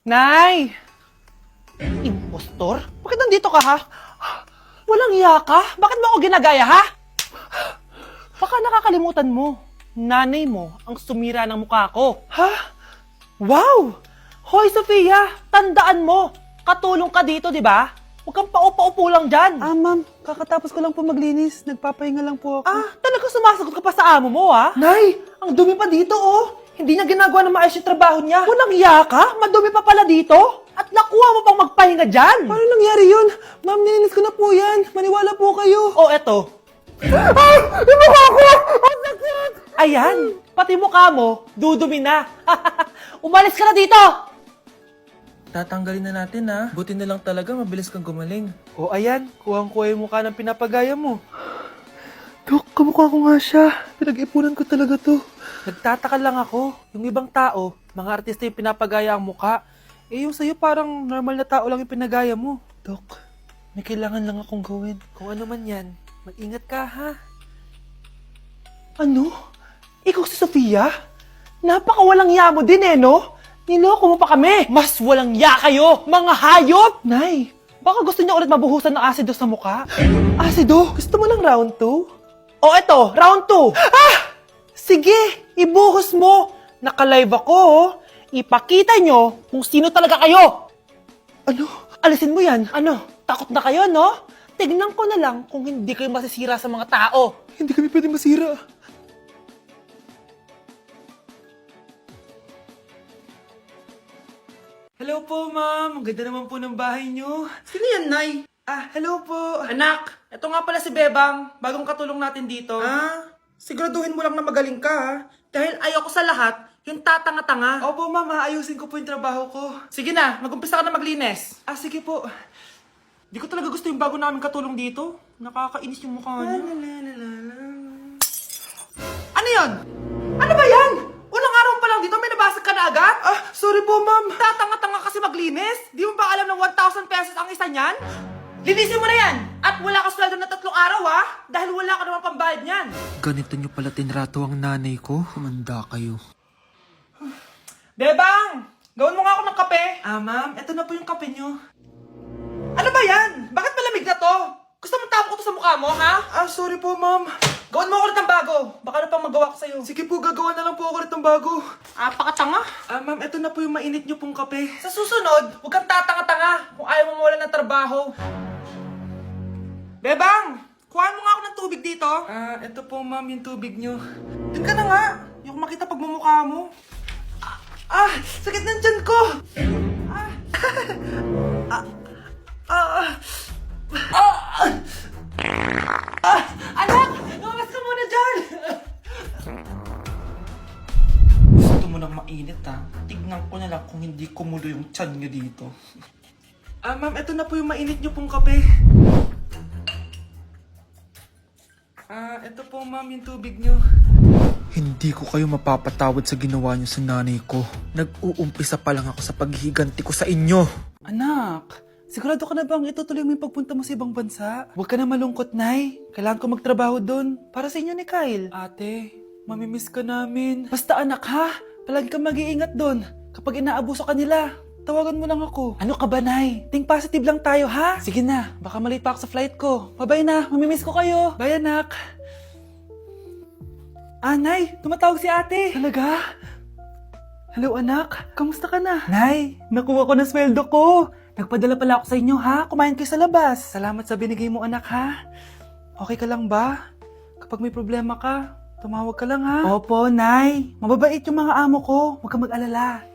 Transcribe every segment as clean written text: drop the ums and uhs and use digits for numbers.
Nay! Impostor? Bakit nandito ka, ha? Walang iya ka? Bakit mo ako ginagaya, ha? Baka nakakalimutan mo. Nanay mo ang sumira ng mukha ko. Ha? Wow! Hoy, Sofia! Tandaan mo! Katulong ka dito, di ba? Huwag kang paupa-upo lang dyan. Ma'am, kakatapos ko lang po maglinis. Nagpapahinga lang po ako. Talaga sumasagot ka pa sa amo mo, ha? Nay! Ang dumi pa dito, oh! Hindi niya ginagawa ng maayos yung trabaho niya. Walang iya ka? Madumi pa pala dito? At nakuha mo pang magpahinga dyan? Paano nangyari yun? Ma'am, nilinis ko na po yan. Maniwala po kayo. Oh, eto. Yung mukha ko! Ang sakit! Ayan, pati mukha mo, dudumi na. Umalis ka na dito! Tatanggalin na natin ha. Buti na lang talaga mabilis kang gumaling. Oh, ayan, kuhang-kuha yung mukha ng pinapagaya mo. Dok, kamukha ko nga siya. Pinag-ipunan ko talaga to. Nagtataka lang ako, yung ibang tao, mga artista yung pinapagaya ang mukha. Eh yung sa'yo parang normal na tao lang yung pinagaya mo. Dok, may kailangan lang akong gawin. Kung ano man yan, mag-ingat ka ha. Ano? Ikaw si Sofia? Napakawalang ya mo din no? Niloko mo pa kami! Mas walang ya kayo, mga hayop! Nay, baka gusto niyo ulit mabuhusan ng asido sa mukha? Asido? Gusto mo ng round 2? O eto, round 2! Sige, ibuhos mo! Naka-live ako, oh. Ipakita nyo kung sino talaga kayo! Ano? Alisin mo yan. Ano? Takot na kayo, no? Tignan ko na lang kung hindi kayo masisira sa mga tao. Hindi kami pwede masira. Hello po, ma'am. Ang ganda naman po ng bahay nyo. Sino yan, Nay? Hello po. Anak, ito nga pala si Bebang. Bagong katulong natin dito. Siguraduhin mo lang na magaling ka ha. Dahil ayoko sa lahat, yung tatanga-tanga. Opo, ma'am. Ayusin ko po yung trabaho ko. Sige na, mag-umpisa ka na maglinis. Sige po. Di ko talaga gusto yung bago namin katulong dito. Nakakainis yung mukha niya. Ano yun? Ano ba yan? Unang araw pa lang dito, may nabasag ka na agad? Sorry po, ma'am. Tatanga-tanga kasi maglinis? Di mo ba alam na 1,000 pesos ang isa niyan? Linisin mo na yan! At wala ka sweldo na 3 araw ha! Dahil wala ka naman pambayad niyan! Ganito nyo pala tinrato ang nanay ko. Humanda kayo. Bebang! Gawin mo nga ako ng kape! Ma'am, eto na po yung kape nyo. Ano ba yan? Bakit malamig na to? Gusto mo tamo ko to sa mukha mo, ha? Sorry po, ma'am. Gawin mo ako ulit ng bago. Baka na pang magawa ko sa'yo. Sige po, gagawa na lang po ako ulit ng bago. Pakatanga. Ma'am, eto na po yung mainit nyo pong kape. Sa susunod, huwag kang tatanga-tanga kung ayaw mo mawalan ng trabaho. Bebang! Kuhaan mo nga ako ng tubig dito. Eto po, ma'am, yung tubig nyo. Doon ka na nga. Yung makita pagmumukha mo. Sakit ng tiyan ko. Anak! Lumabas ka muna dyan! Gusto mo nang mainit ha? Tignan ko na lang kung hindi kumulo yung tiyan nyo dito. Ma'am, eto na po yung mainit nyo pong kape. Eto po ma'am yung tubig nyo. Hindi ko kayo mapapatawad sa ginawa nyo sa nanay ko. Nag-uumpisa pa lang ako sa paghihiganti ko sa inyo. Anak, sigurado ka na bang itutuloy mo yung pagpunta mo sa ibang bansa? Huwag ka na malungkot, Nay. Kailangan ko magtrabaho doon. Para sa inyo ni Kyle. Ate, mamimiss ka namin. Basta anak ha, palagi kang mag-iingat doon. Kapag inaabuso ka nila, tawagan mo lang ako. Ano ka ba, Nay? Think positive lang tayo, ha? Sige na, baka malate pa ako sa flight ko. Bye-bye na, mamimiss ko kayo. Bye, anak. Nay, tumatawag si ate. Talaga? Hello, anak. Kamusta ka na? Nay, nakuha ko na sweldo ko. Nagpadala pala ako sa inyo, ha? Kumain kayo sa labas. Salamat sa binigay mo, anak, ha? Okay ka lang ba? Kapag may problema ka, tumawag ka lang, ha? Opo, Nay. Mababait yung mga amo ko. Huwag kang mag-alala.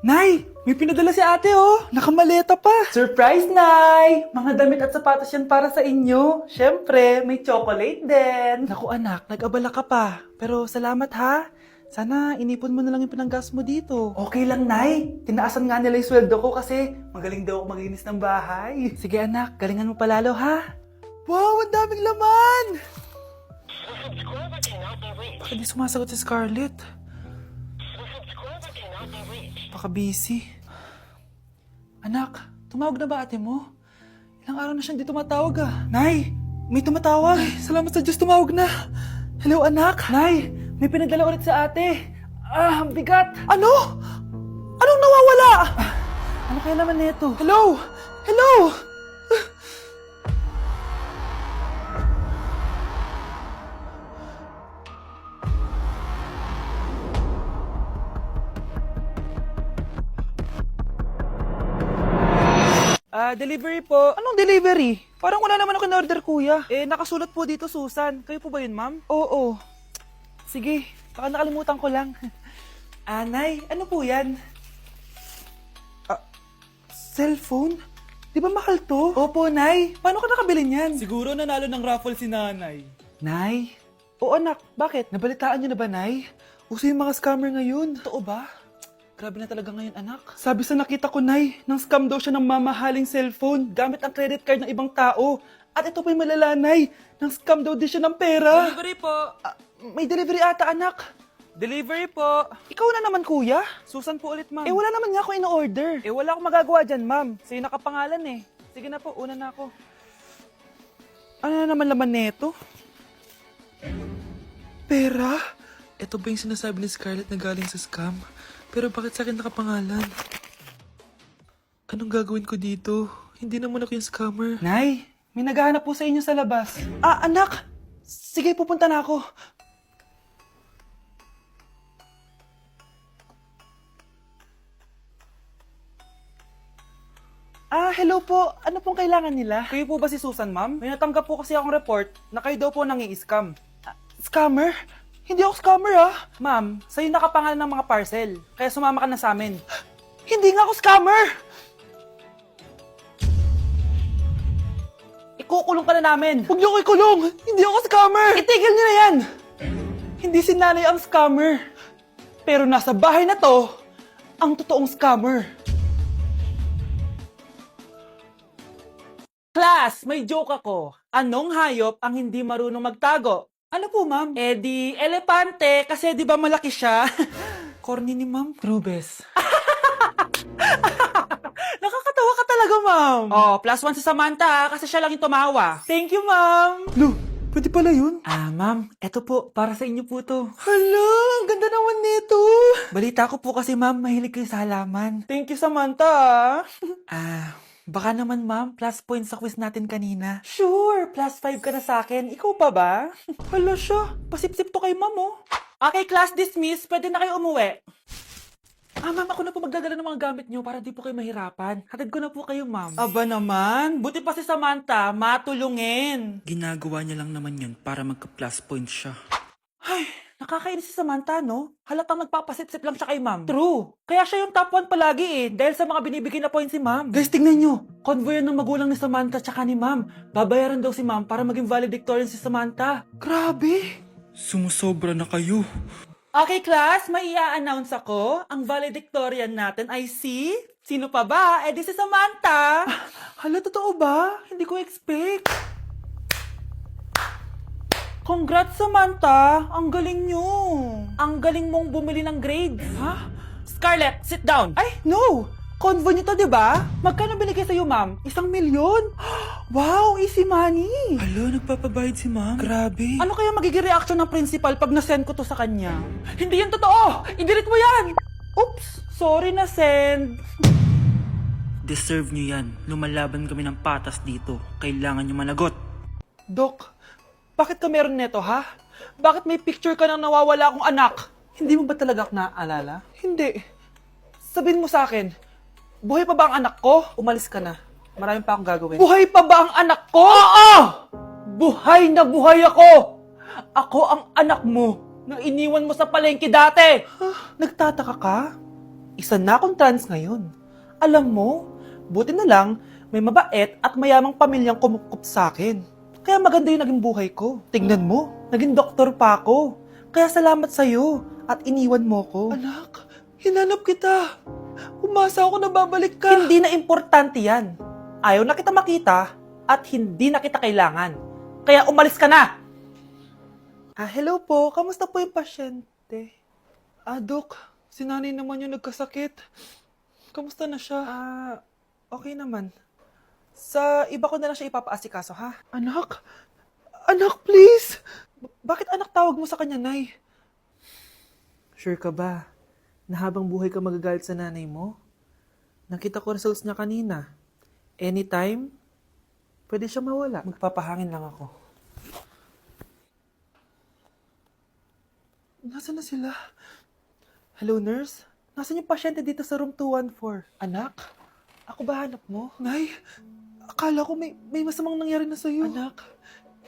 Nay, may pinadala si ate, oh. Nakamaleta pa. Surprise, Nay! Mga damit at sapatos yan para sa inyo. Siyempre, may chocolate din. Naku, anak, nag-abala ka pa. Pero salamat, ha? Sana inipon mo na lang yung pinanggas mo dito. Okay lang, Nay. Tinaasan nga nila yung sweldo ko kasi magaling daw ako maglinis ng bahay. Sige, anak. Galingan mo palalo, ha? Wow, ang daming laman! Bakit di sumasagot si Scarlett? Baka busy. Anak, tumawag na ba ate mo? Ilang araw na siyang di tumatawag Nay, may tumatawag. Ay, salamat sa Diyos, tumawag na. Hello anak. Nay, may pinadala ulit sa ate. Ang bigat. Ano? Anong nawawala? Ano kaya naman nito? Hello? Hello? Delivery po. Anong delivery? Parang wala naman ako in-order, kuya. Nakasulat po dito, Susan. Kayo po ba yun, ma'am? Oo. Sige, baka nakalimutan ko lang. Nay, ano po yan? Cellphone? Di ba mahal to? Opo, Nay. Paano ka nakabili niyan? Siguro nanalo ng raffle si nanay. Nay? Oo, anak. Bakit? Nabalitaan niyo na ba, Nay? Uso yung mga scammer ngayon. Totoo ba? Grabe na talaga ngayon, anak. Sabi sa nakita ko, Nay, nang scam daw siya ng mamahaling cellphone gamit ang credit card ng ibang tao. At ito pa'y malala, Nay. Nang scam daw din siya ng pera. Delivery po. May delivery ata, anak. Delivery po. Ikaw na naman, kuya. Susan po ulit, ma'am. Wala naman nga ako in-order. Wala akong magagawa dyan, ma'am. Sa'yo nakapangalan eh. Sige na po, una na ako. Ano na naman laman neto? Pera? Ito ba yung sinasabi ni Scarlett na galing sa scam? Pero bakit sa akin nakapangalan? Anong gagawin ko dito? Hindi naman ako yung scammer. Nay, may naghahanap po sa inyo sa labas. Anak! Sige, pupunta na ako. Hello po. Ano pong kailangan nila? Kayo po ba si Susan, ma'am? May natanggap po kasi akong report na kayo daw po nangi-scam. Scammer? Hindi ako scammer, Ma'am, sa'yo nakapangalan ng mga parcel. Kaya sumama ka na sa amin. Hindi nga ako scammer! Ikukulong ka na namin. Huwag niyo ko ikulong! Hindi ako scammer! Itigil niyo na yan! Hindi si nanay ang scammer. Pero nasa bahay na to, ang totoong scammer. Class, may joke ako. Anong hayop ang hindi marunong magtago? Ano po, ma'am? Di elepante kasi di ba malaki siya? Corny ni ma'am. Grubes. Nakakatawa ka talaga, ma'am. +1 sa Samantha kasi siya lang yung tumawa. Thank you, ma'am. Lo, pwede pala yun? Ma'am, eto po, para sa inyo po to. Hala, ang ganda naman nito. Balita ko po kasi, ma'am, mahilig kayo sa halaman. Thank you, Samantha. Baka naman, ma'am, plus points sa quiz natin kanina. Sure, +5 ka na sa akin. Ikaw pa ba? Hala siya, pasip-sip to kay ma'am, oh. Okay, class dismiss. Pwede na kayo umuwi. Ma'am, ako na po magdadala ng mga gamit nyo para di po kayo mahirapan. Hatid ko na po kayo, ma'am. Aba naman, buti pa si Samantha, matulungin. Ginagawa niya lang naman yun para magka-plus points siya. Ay, nakakainis si Samantha, no? Halatang nagpapasip-sip lang siya kay ma'am. True. Kaya siya yung top 1 palagi dahil sa mga binibigay na points si ma'am. Guys, tingnan nyo. Convoy yan ng magulang ni Samantha tsaka ni ma'am. Babayaran daw si ma'am para maging valedictorian si Samantha. Grabe. Sumusobra na kayo. Okay, class, may i-announce ako. Ang valedictorian natin ay si... Sino pa ba? Di si Samantha. Hala, totoo ba? Hindi ko expect. Congrats, Samantha! Ang galing nyo! Ang galing mong bumili ng grades. Scarlett, sit down! Ay, no! Convo nyo to, diba? Magkano binigay sa'yo, ma'am? 1 milyon? Wow, easy money! Hala, nagpapabayad si ma'am. Grabe. Ano kaya magiging reaction ng principal pag nasend ko to sa kanya? Hindi yan totoo! I-delete mo yan! Oops! Sorry na send. Deserve nyo yan. Lumalaban kami ng patas dito. Kailangan nyo managot. Dok, bakit ka meron neto, ha? Bakit may picture ka ng nawawala akong anak? Hindi mo ba talaga ako naaalala? Hindi. Sabihin mo sa akin, buhay pa ba ang anak ko? Umalis ka na. Marami pa akong gagawin. Buhay pa ba ang anak ko? Oo! Buhay na buhay ako! Ako ang anak mo na iniwan mo sa palengke dati! Nagtataka ka? Isa na akong trans ngayon. Alam mo, buti na lang may mabait at mayamang pamilyang kumukup sa akin. Kaya maganda yung naging buhay ko. Tingnan mo, naging doktor pa ako. Kaya salamat sa'yo at iniwan mo ko. Anak, hinanap kita. Umasa ako na babalik ka. Hindi na importante yan. Ayaw na kita makita at hindi na kita kailangan. Kaya umalis ka na! Hello po. Kamusta po yung pasyente? Dok, si nanay naman yung nagkasakit. Kamusta na siya? Okay naman. Sa iba ko na lang siya ipapaasikaso, ha? Anak? Anak, please! Bakit anak tawag mo sa kanya, Nay? Sure ka ba na habang buhay ka magagalit sa nanay mo? Nakita ko results niya kanina. Anytime, pwede siya mawala. Magpapahangin lang ako. Nasaan na sila? Hello, nurse? Nasaan yung pasyente dito sa room 214? Anak? Ako ba hanap mo? Nay, akala ko may masamang nangyari na sa'yo. Anak,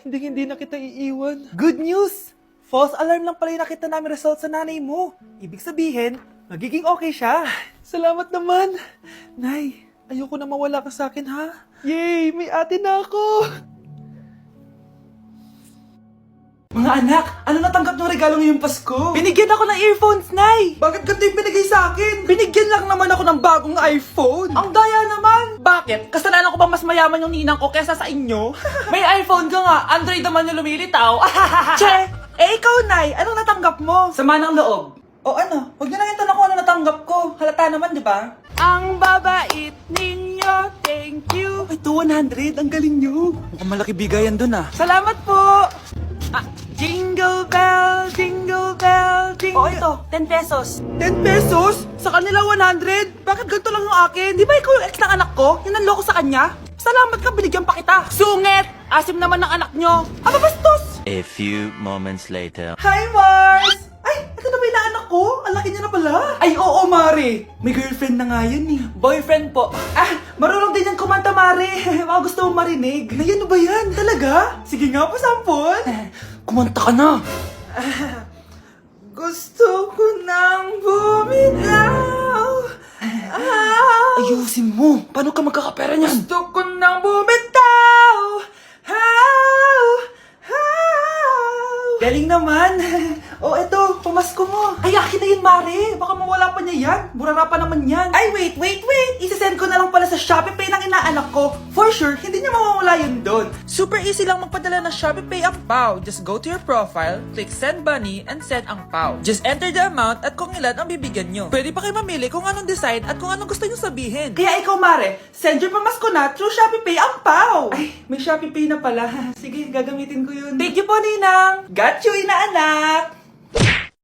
hindi na kita iiwan. Good news! False alarm lang pala yung nakita namin result sa nanay mo. Ibig sabihin, magiging okay siya. Salamat naman. Nay, ayoko na mawala ka sa akin, ha? Yay! May ate na ako! Mga anak, ano natanggap ng regalo ngayong Pasko? Binigyan ako ng earphones, Nay! Bakit ganito yung binigay sa akin? Binigyan lang naman ako ng bagong iPhone! Ang daya naman! Bakit? Kasalanan ko ba mas mayaman yung ninang ko kesa sa inyo? May iPhone ka nga, Android naman yung lumilitaw. Che! Ikaw, Nay, anong natanggap mo? Sama ng loob. O ano, huwag niyo na yung tanong kung ano natanggap ko. Halata naman, di ba? Ang babait ninyo, thank you. Ito, 100, ang galing nyo. Mukhang malaki bigayan dun ah. Salamat po! Jingle bell, jingle bell, jingle... Oh, ito, 10 pesos. 10 pesos? Sa kanila 100? Bakit ganito lang yung akin? Di ba ikaw yung ex ng anak ko? Yung nanloko sa kanya? Salamat ka, binigyan pa kita. Sungit! Asim naman ng anak nyo. Aba, bastos! A few moments later. Hi, Mars! Ay, ito na ba yung anak ko? Ang laki niya na pala. Ay, oo, Mare. May girlfriend na nga yan eh. Boyfriend po. Ah, marunong din yan kumanta, Mare. Mga gusto mo marinig. Na yan ba yan? Talaga? Sige nga, pasampon. Kumanta ka na. Gusto ko nang bumitaw. Ayusin mo. Paano ka magkakapera niyan? Gusto ko nang bumitaw. Galing naman. O, eto, pamasko mo. Ay, akin na yun, Mare. Baka mawala pa niya yan. Burara pa naman yan. Ay, wait. Isasend ko na lang pala sa Shopee Pay ng inaanak ko. For sure, hindi niya mawawala yun doon. Super easy lang magpadala ng Shopee Pay ang PAW. Just go to your profile, click Send Money, and send ang PAW. Just enter the amount at kung ilan ang bibigyan nyo. Pwede pa kayo mamili kung anong design at kung anong gusto nyo sabihin. Kaya ikaw, Mare, send your pamasko na through Shopee Pay ang PAW. Ay, may Shopee Pay na pala. Sige, gagamitin ko yun. Thank you po, Ninang. Got you, inaanak.